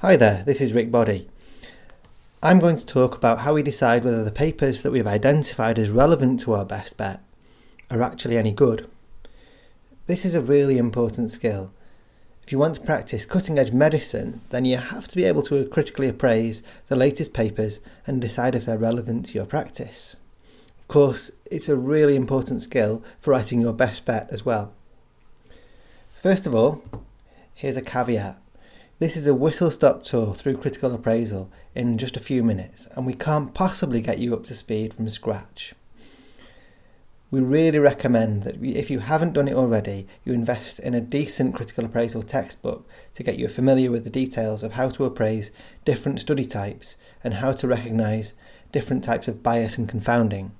Hi there, this is Rick Boddy. I'm going to talk about how we decide whether the papers that we've identified as relevant to our best bet are actually any good. This is a really important skill. If you want to practice cutting-edge medicine, then you have to be able to critically appraise the latest papers and decide if they're relevant to your practice. Of course, it's a really important skill for writing your best bet as well. First of all, here's a caveat. This is a whistle-stop tour through critical appraisal in just a few minutes, and we can't possibly get you up to speed from scratch. We really recommend that if you haven't done it already, you invest in a decent critical appraisal textbook to get you familiar with the details of how to appraise different study types and how to recognise different types of bias and confounding.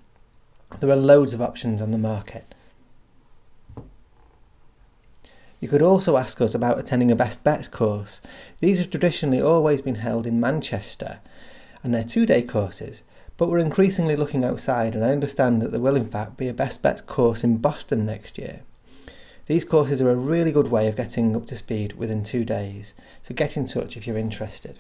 There are loads of options on the market. You could also ask us about attending a Best Bets course. These have traditionally always been held in Manchester, and they're 2-day courses, but we're increasingly looking outside, and I understand that there will in fact be a Best Bets course in Boston next year. These courses are a really good way of getting up to speed within 2 days, so get in touch if you're interested.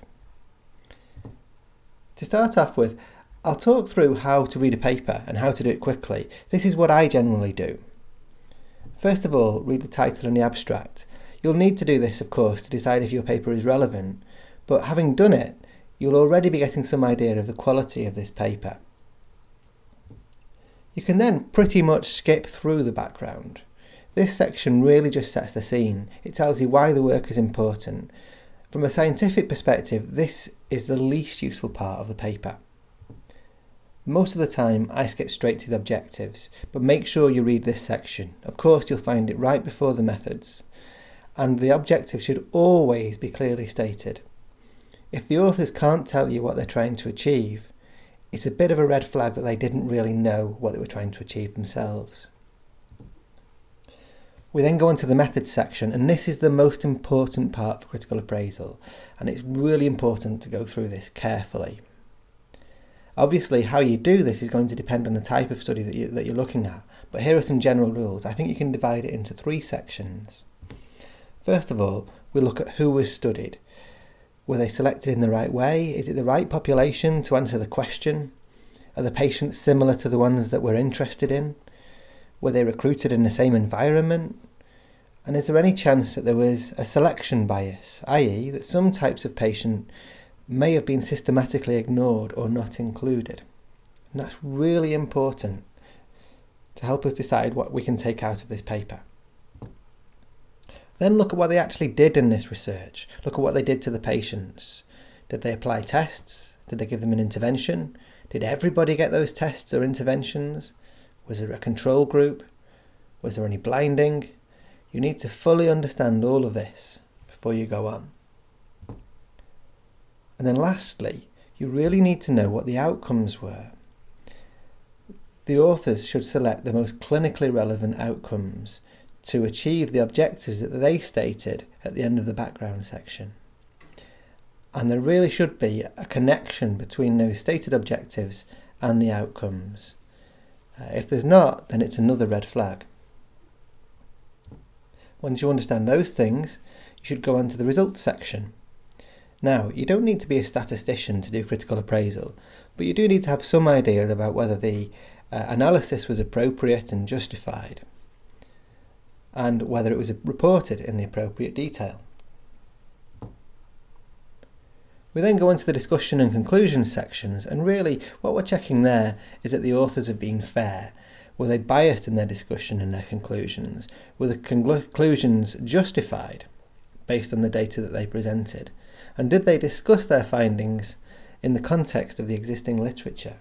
To start off with, I'll talk through how to read a paper and how to do it quickly. This is what I generally do. First of all, read the title and the abstract. You'll need to do this, of course, to decide if your paper is relevant, but having done it, you'll already be getting some idea of the quality of this paper. You can then pretty much skip through the background. This section really just sets the scene. It tells you why the work is important. From a scientific perspective, this is the least useful part of the paper. Most of the time I skip straight to the objectives, but make sure you read this section. Of course you'll find it right before the methods, and the objectives should always be clearly stated. If the authors can't tell you what they're trying to achieve, it's a bit of a red flag that they didn't really know what they were trying to achieve themselves. We then go on to the methods section, and this is the most important part for critical appraisal, and it's really important to go through this carefully. Obviously, how you do this is going to depend on the type of study that you're looking at, but here are some general rules. I think you can divide it into 3 sections. First of all, we look at who was studied. Were they selected in the right way? Is it the right population to answer the question? Are the patients similar to the ones that we're interested in? Were they recruited in the same environment? And is there any chance that there was a selection bias, i.e. that some types of patient may have been systematically ignored or not included? And that's really important to help us decide what we can take out of this paper. Then look at what they actually did in this research. Look at what they did to the patients. Did they apply tests? Did they give them an intervention? Did everybody get those tests or interventions? Was there a control group? Was there any blinding? You need to fully understand all of this before you go on. And then lastly, you really need to know what the outcomes were. The authors should select the most clinically relevant outcomes to achieve the objectives that they stated at the end of the background section. And there really should be a connection between those stated objectives and the outcomes. If there's not, then it's another red flag. Once you understand those things, you should go on to the results section. Now, you don't need to be a statistician to do critical appraisal, but you do need to have some idea about whether the analysis was appropriate and justified, and whether it was reported in the appropriate detail. We then go into the discussion and conclusion sections, and really what we're checking there is that the authors have been fair. Were they biased in their discussion and their conclusions? Were the conclusions justified based on the data that they presented? And did they discuss their findings in the context of the existing literature?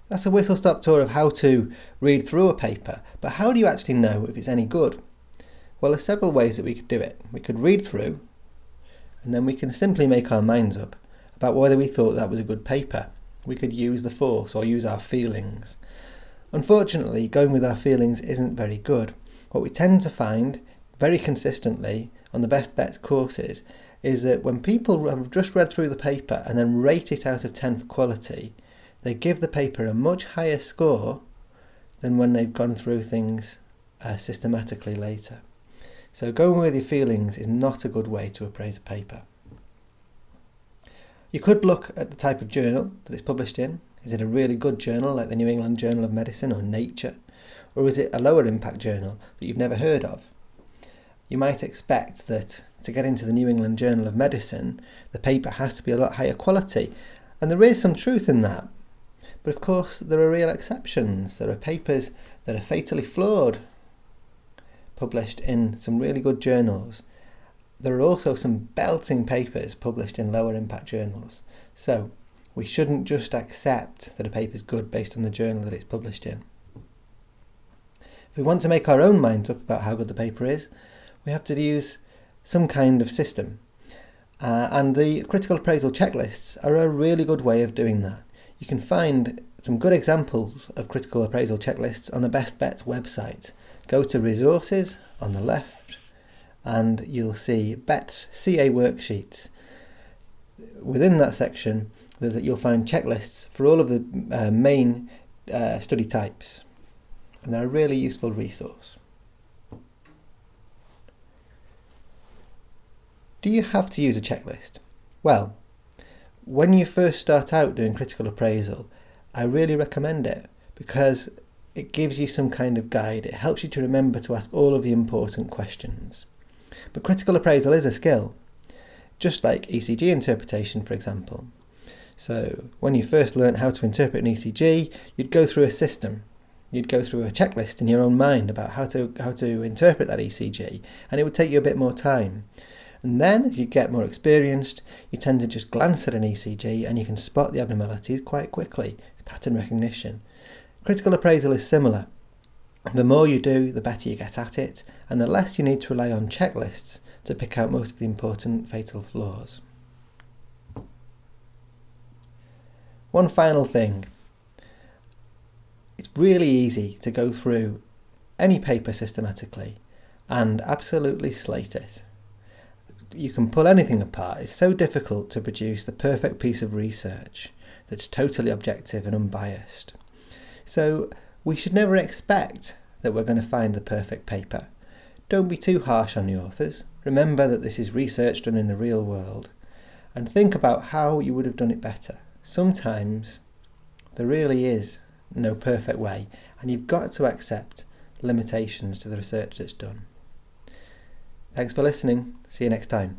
That's a whistle-stop tour of how to read through a paper, but how do you actually know if it's any good? Well, there's several ways that we could do it. We could read through, and then we can simply make our minds up about whether we thought that was a good paper. We could use the force or use our feelings. Unfortunately, going with our feelings isn't very good. What we tend to find very consistently on the Best Bets courses is that when people have just read through the paper and then rate it out of 10 for quality, they give the paper a much higher score than when they've gone through things systematically later. So going with your feelings is not a good way to appraise a paper. You could look at the type of journal that it's published in. Is it a really good journal like the New England Journal of Medicine or Nature? Or is it a lower impact journal that you've never heard of? You might expect that to get into the New England Journal of Medicine, the paper has to be a lot higher quality. And there is some truth in that. But of course, there are real exceptions. There are papers that are fatally flawed, published in some really good journals. There are also some belting papers published in lower impact journals. So we shouldn't just accept that a paper is good based on the journal that it's published in. If we want to make our own minds up about how good the paper is, we have to use some kind of system. And the critical appraisal checklists are a really good way of doing that. You can find some good examples of critical appraisal checklists on the Best Bets website. Go to Resources on the left and you'll see Bets CA worksheets. Within that section you'll find checklists for all of the main study types, and they're a really useful resource. Do you have to use a checklist? Well, when you first start out doing critical appraisal, I really recommend it because it gives you some kind of guide. It helps you to remember to ask all of the important questions. But critical appraisal is a skill, just like ECG interpretation, for example. So when you first learnt how to interpret an ECG, you'd go through a system. You'd go through a checklist in your own mind about how to interpret that ECG, and it would take you a bit more time. And then, as you get more experienced, you tend to just glance at an ECG and you can spot the abnormalities quite quickly. It's pattern recognition. Critical appraisal is similar. The more you do, the better you get at it, and the less you need to rely on checklists to pick out most of the important fatal flaws. One final thing. It's really easy to go through any paper systematically and absolutely slate it. You can pull anything apart. It's so difficult to produce the perfect piece of research that's totally objective and unbiased. So we should never expect that we're going to find the perfect paper. Don't be too harsh on the authors. Remember that this is research done in the real world, and think about how you would have done it better. Sometimes there really is no perfect way, and you've got to accept limitations to the research that's done. Thanks for listening. See you next time.